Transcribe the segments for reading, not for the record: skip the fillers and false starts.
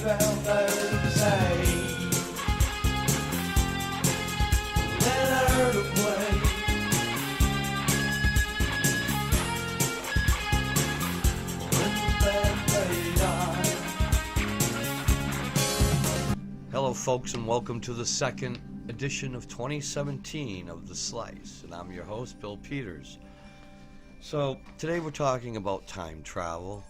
travelers say. Then I heard a play. When the band played on. Hello folks, and welcome to the second edition of 2017 of The Slice, and I'm your host, Bill Peters. So today we're talking about time travel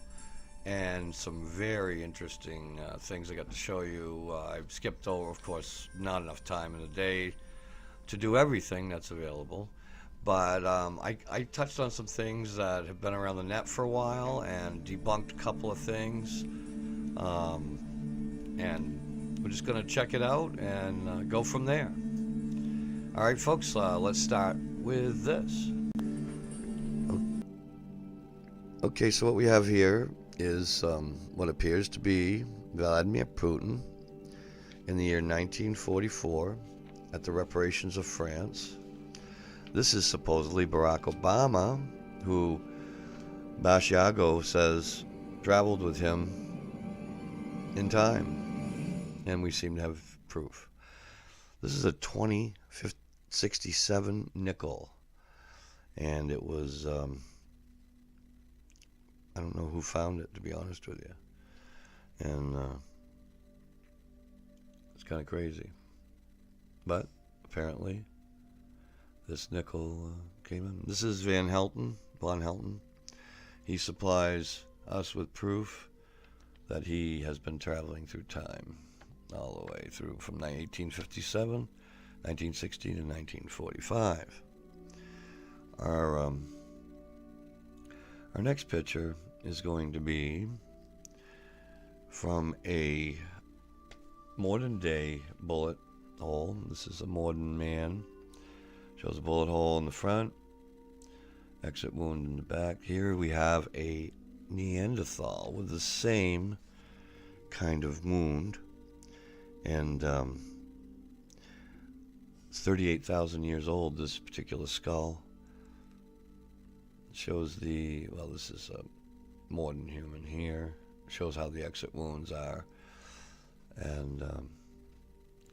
and some very interesting things I got to show you. I've skipped over, of course, not enough time in the day to do everything that's available, but I touched on some things that have been around the net for a while and debunked a couple of things, and we're just going to check it out and go from there. All right, folks, let's start with this. Okay, so what we have here is what appears to be Vladimir Putin in the year 1944 at the reparations of France. This is supposedly Barack Obama, who Basiago says traveled with him in time, and we seem to have proof. This is a 2067 nickel, and it was I don't know who found it, to be honest with you, and it's kind of crazy, but apparently this nickel came in. This is Von Helton. He supplies us with proof that he has been traveling through time all the way through from 1857, 1916, and 1945. Our next picture is going to be from a modern day bullet hole. This is a modern man. Shows a bullet hole in the front, exit wound in the back. Here we have a Neanderthal with the same kind of wound, and it's 38,000 years old, this particular skull. Shows this is a modern human here. Shows how the exit wounds are, and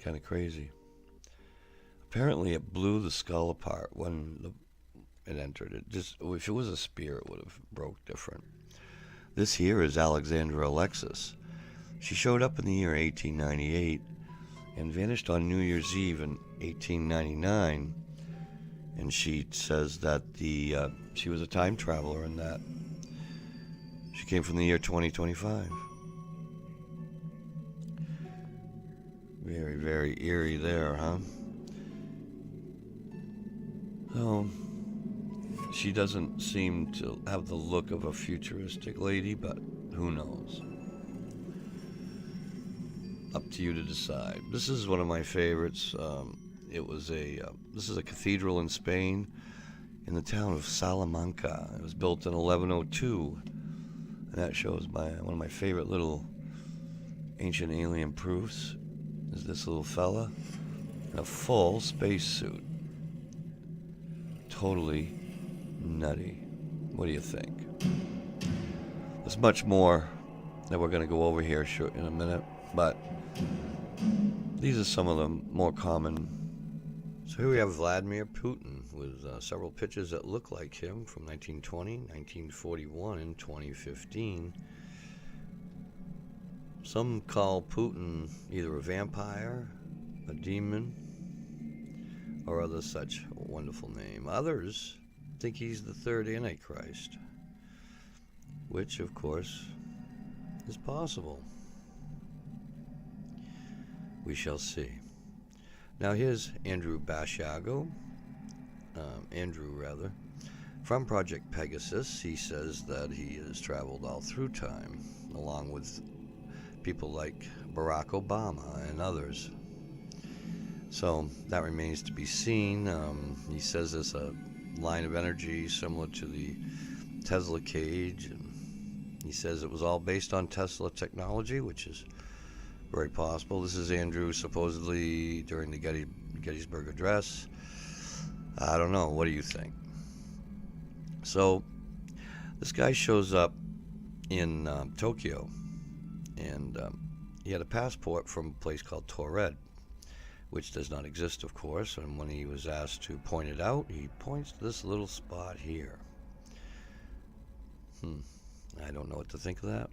kind of crazy. Apparently it blew the skull apart when it entered. It just, if it was a spear, it would have broke different. This here is Alexandra Alexis. She showed up in the year 1898 and vanished on New Year's Eve in 1899, and she says that she was a time traveler and that she came from the year 2025. Very, very eerie there, huh? So, she doesn't seem to have the look of a futuristic lady, but who knows? Up to you to decide. This is one of my favorites. This is a cathedral in Spain, in the town of Salamanca. It was built in 1102, and that shows one of my favorite little ancient alien proofs. Is this little fella in a full space suit. Totally nutty. What do you think? There's much more that we're going to go over here in a minute, but these are some of the more common. So here we have Vladimir Putin with several pictures that look like him from 1920, 1941, and 2015. Some call Putin either a vampire, a demon, or other such wonderful name. Others think he's the third Antichrist, which, of course, is possible. We shall see. Now here's Andrew Basiago, from Project Pegasus. He says that he has traveled all through time, along with people like Barack Obama and others. So that remains to be seen. He says there's a line of energy similar to the Tesla cage, and he says it was all based on Tesla technology, which is very possible. This is Andrew supposedly during the Gettysburg Address. I don't know. What do you think? So this guy shows up in Tokyo, and he had a passport from a place called Torred, which does not exist, of course, and when he was asked to point it out, he points to this little spot here. I don't know what to think of that.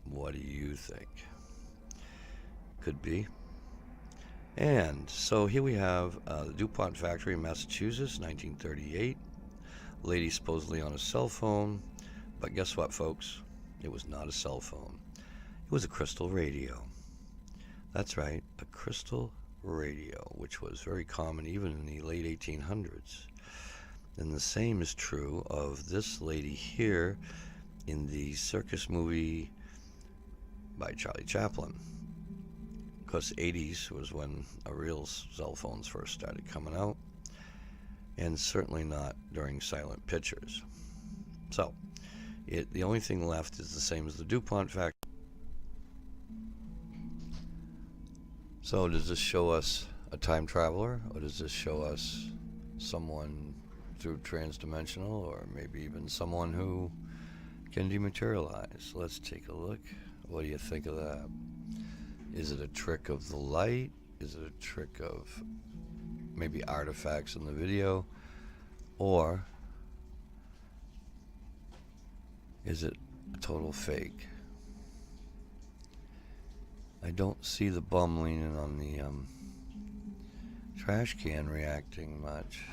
What do you think? Could be. And so here we have the DuPont factory in Massachusetts, 1938. Lady supposedly on a cell phone, but guess what, folks? It was not a cell phone. It was a crystal radio. That's right, a crystal radio, which was very common even in the late 1800s. And the same is true of this lady here in the circus movie by Charlie Chaplin. Of course, 80s was when real cell phones first started coming out, and certainly not during silent pictures. So, the only thing left is the same as the DuPont factory. So does this show us a time traveler, or does this show us someone through transdimensional, or maybe even someone who can dematerialize? Let's take a look. What do you think of that? Is it a trick of the light? Is it a trick of maybe artifacts in the video? Or is it a total fake? I don't see the bum leaning on the trash can reacting much.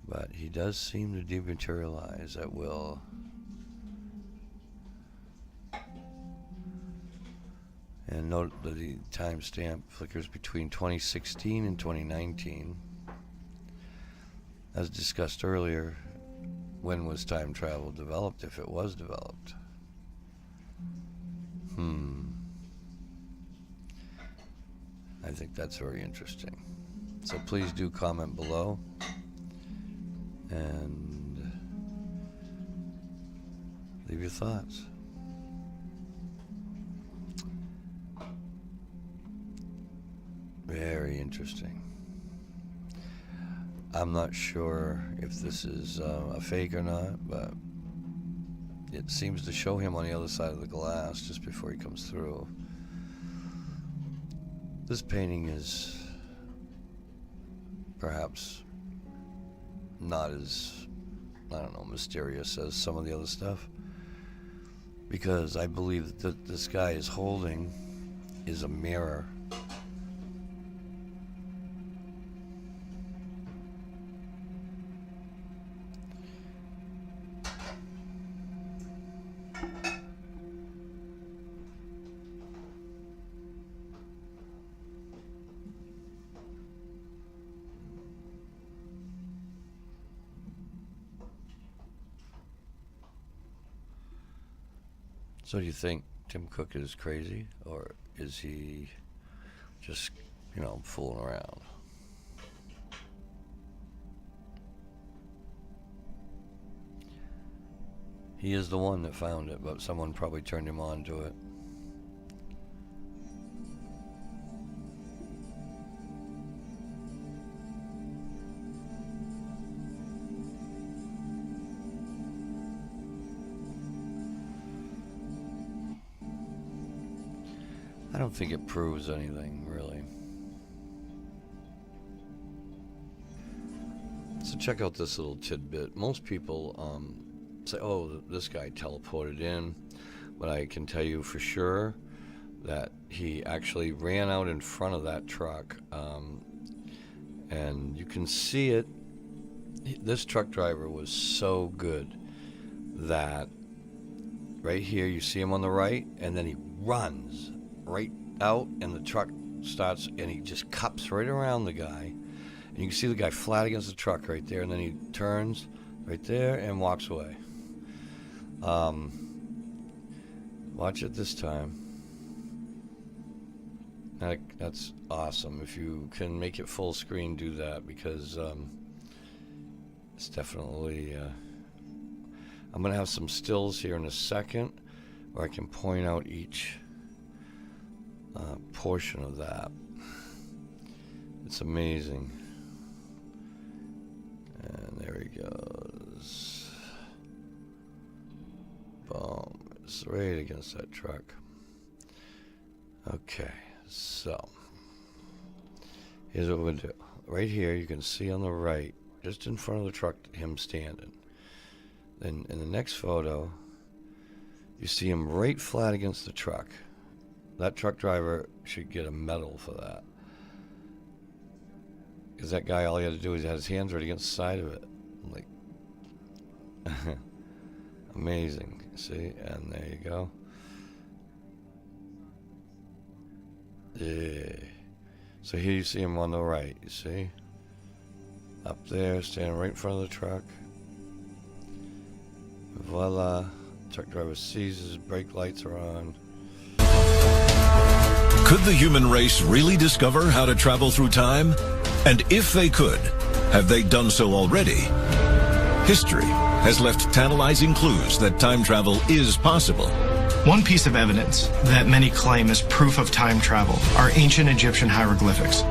But he does seem to dematerialize at will. And note that the timestamp flickers between 2016 and 2019. As discussed earlier, when was time travel developed, if it was developed? I think that's very interesting. So please do comment below and leave your thoughts. Very interesting. I'm not sure if this is a fake or not, but it seems to show him on the other side of the glass just before he comes through. This painting is perhaps not as, I don't know, mysterious as some of the other stuff, because I believe that this guy is holding is a mirror. So do you think Tim Cook is crazy, or is he just, fooling around? He is the one that found it, but someone probably turned him on to it. I don't think it proves anything, really. So check out this little tidbit. Most people say, oh, this guy teleported in, but I can tell you for sure that he actually ran out in front of that truck, and you can see it. This truck driver was so good that right here you see him on the right, and then he runs right out, and the truck starts, and he just cups right around the guy, and you can see the guy flat against the truck right there, and then he turns right there and walks away. Watch it this time. That's awesome. If you can make it full screen, do that, because it's definitely I'm gonna have some stills here in a second where I can point out each portion of that. It's amazing. And there he goes. Boom. right against that truck. Okay, so here's what we'll do. Right here, you can see on the right, just in front of the truck, him standing. Then in the next photo, you see him right flat against the truck. That truck driver should get a medal for that. Because that guy, all he had to do was he had his hands right against the side of it. Like, amazing. See? And there you go. Yeah. So here you see him on the right, you see? Up there, standing right in front of the truck. Voila. Truck driver sees his brake lights are on. Could the human race really discover how to travel through time? And if they could, have they done so already? History has left tantalizing clues that time travel is possible. One piece of evidence that many claim is proof of time travel are ancient Egyptian hieroglyphics.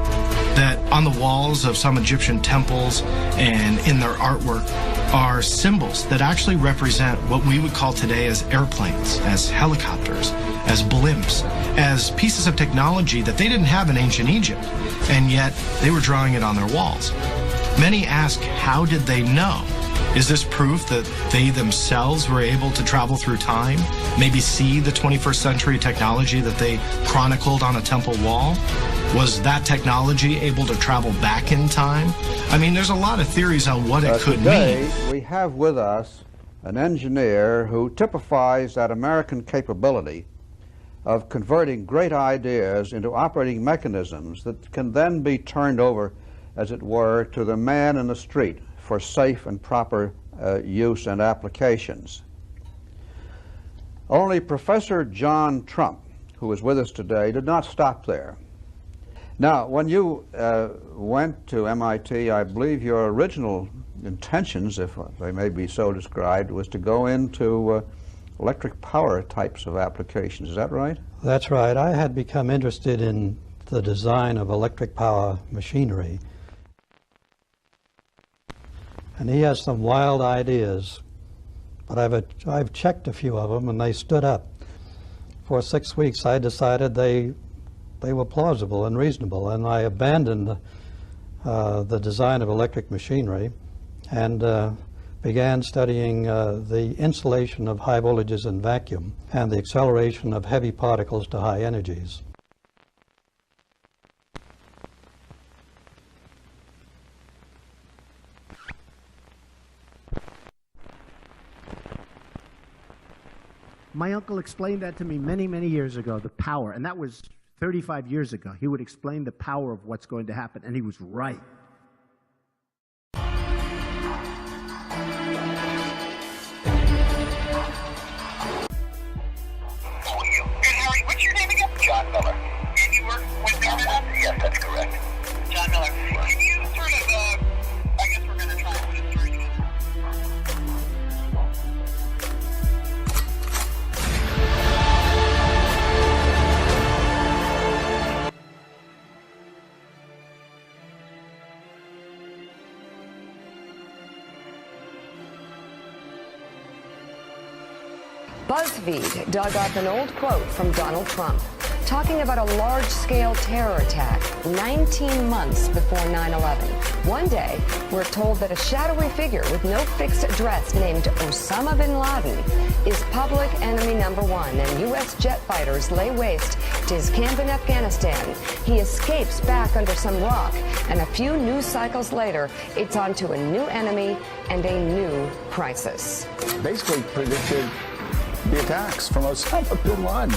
That on the walls of some Egyptian temples and in their artwork are symbols that actually represent what we would call today as airplanes, as helicopters, as blimps, as pieces of technology that they didn't have in ancient Egypt, and yet they were drawing it on their walls. Many ask, how did they know? Is this proof that they themselves were able to travel through time, maybe see the 21st century technology that they chronicled on a temple wall? Was that technology able to travel back in time? I mean, there's a lot of theories on what it could today, mean. We have with us an engineer who typifies that American capability of converting great ideas into operating mechanisms that can then be turned over, as it were, to the man in the street for safe and proper use and applications. Only Professor John Trump, who is with us today, did not stop there. Now, when you went to MIT, I believe your original intentions, if they may be so described, was to go into electric power types of applications. Is that right? That's right. I had become interested in the design of electric power machinery. And he has some wild ideas, but I've checked a few of them and they stood up. For 6 weeks I decided they were plausible and reasonable, and I abandoned the design of electric machinery and began studying the insulation of high voltages in vacuum and the acceleration of heavy particles to high energies. My uncle explained that to me many, many years ago, the power, and that was 35 years ago. He would explain the power of what's going to happen, and he was right. What's your name again? John Miller. And you work with Government? Yes, that's correct. John Miller. Can you sort of, I guess we're going to try and put a story together. BuzzFeed dug up an old quote from Donald Trump talking about a large-scale terror attack 19 months before 9/11. One day, we're told that a shadowy figure with no fixed address named Osama bin Laden is public enemy number one, and U.S. jet fighters lay waste to his camp in Afghanistan. He escapes back under some rock, and a few news cycles later, it's on to a new enemy and a new crisis. Basically predicted the attacks from Osama bin Laden.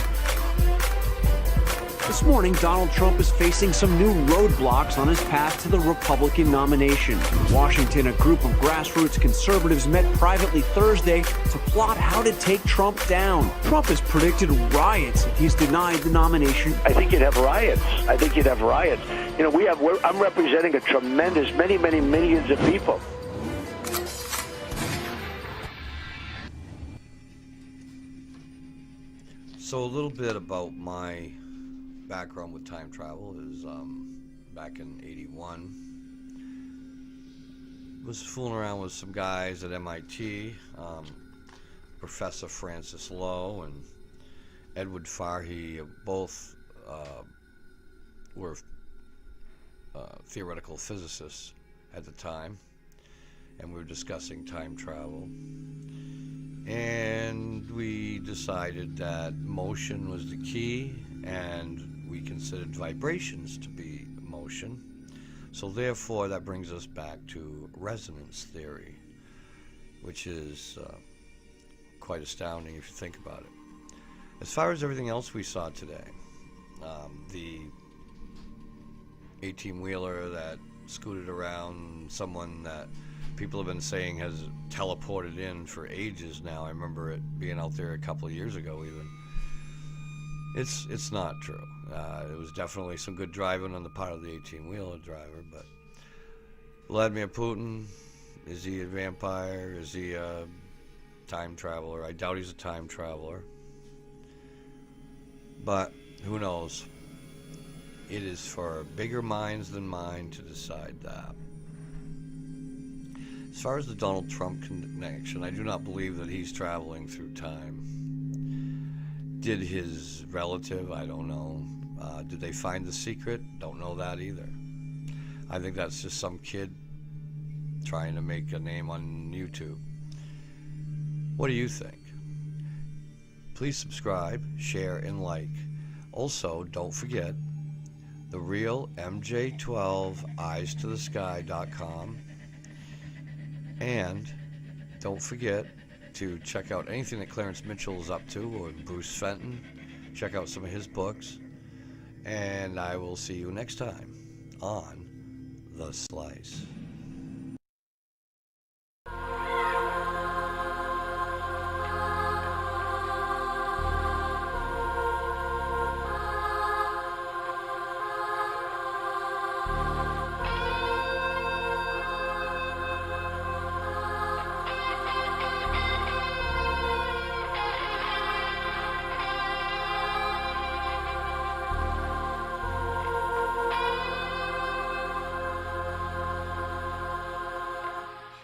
This morning, Donald Trump is facing some new roadblocks on his path to the Republican nomination. In Washington, a group of grassroots conservatives met privately Thursday to plot how to take Trump down. Trump has predicted riots if he's denied the nomination. I think you'd have riots. You know, I'm representing a tremendous, many millions of people. So a little bit about my background with time travel is back in '81. Was fooling around with some guys at MIT. Professor Francis Lowe and Edward Farhi, both were theoretical physicists at the time, and we were discussing time travel. And we decided that motion was the key, and we considered vibrations to be motion. So therefore, that brings us back to resonance theory, which is quite astounding if you think about it. As far as everything else we saw today, the 18-wheeler that scooted around, someone that people have been saying has teleported in for ages now. I remember it being out there a couple of years ago even. It's not true. It was definitely some good driving on the part of the 18-wheeler driver, but Vladimir Putin, is he a vampire? Is he a time traveler? I doubt he's a time traveler. But who knows? It is for bigger minds than mine to decide that. As far as the Donald Trump connection, I do not believe that he's traveling through time. Did his relative? I don't know. Did they find the secret? Don't know that either. I think that's just some kid trying to make a name on YouTube. What do you think? Please subscribe, share, and like. Also, don't forget the real MJ12 EyesToTheSky.com. And don't forget to check out anything that Clarence Mitchell is up to, or Bruce Fenton. Check out some of his books. And I will see you next time on The Slice.